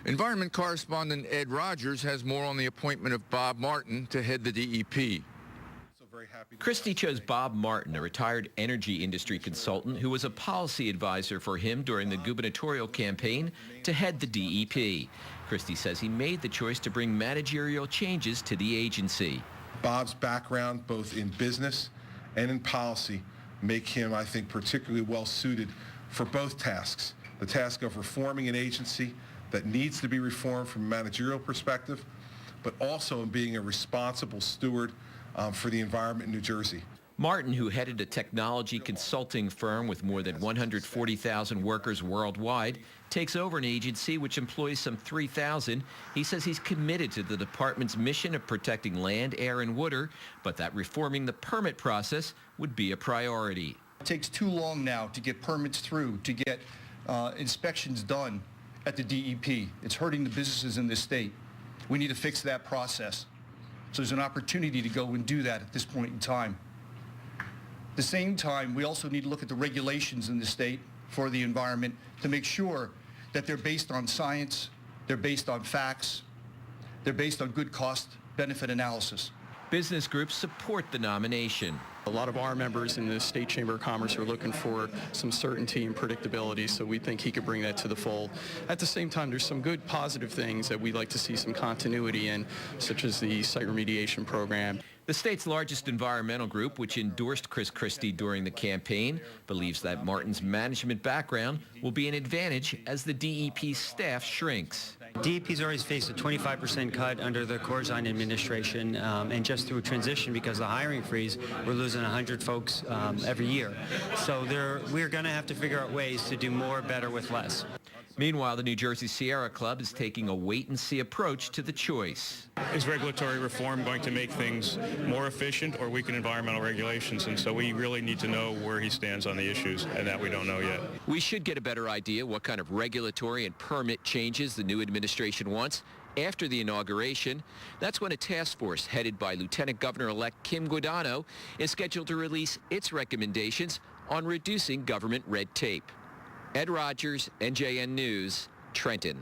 Environment correspondent Ed Rogers has more on the appointment of Bob Martin to head the DEP. Christie chose Bob Martin, a retired energy industry consultant who was a policy advisor for him during the gubernatorial campaign, to head the DEP. Christie says he made the choice to bring managerial changes to the agency. Bob's background, both in business and in policy, make him, I think, particularly well suited for both tasks. The task of reforming an agency that needs to be reformed from a managerial perspective, but also in being a responsible steward for the environment in New Jersey. Martin, who headed a technology consulting firm with more than 140,000 workers worldwide, takes over an agency which employs some 3,000. He says he's committed to the department's mission of protecting land, air, and water, but that reforming the permit process would be a priority. It takes too long now to get permits through, to get inspections done at the DEP. It's hurting the businesses in this state. We need to fix that process. So there's an opportunity to go and do that at this point in time. At the same time, we also need to look at the regulations in the state for the environment to make sure that they're based on science, they're based on facts, they're based on good cost-benefit analysis. Business groups support the nomination. A lot of our members in the State Chamber of Commerce are looking for some certainty and predictability, so we think he could bring that to the fold. At the same time, there's some good positive things that we'd like to see some continuity in, such as the site remediation program. The state's largest environmental group, which endorsed Christie during the campaign, believes that Martin's management background will be an advantage as the DEP staff shrinks. DEP's always faced a 25% cut under the Corzine administration, and just through transition because of the hiring freeze, we're losing 100 folks every year. So we're going to have to figure out ways to do more, better with less. Meanwhile, the New Jersey Sierra Club is taking a wait-and-see approach to the choice. Is regulatory reform going to make things more efficient or weaken environmental regulations? And so we really need to know where he stands on the issues, and that we don't know yet. We should get a better idea what kind of regulatory and permit changes the new administration wants after the inauguration. That's when a task force headed by Lieutenant Governor-elect Kim Guadagno is scheduled to release its recommendations on reducing government red tape. Ed Rogers, NJN News, Trenton.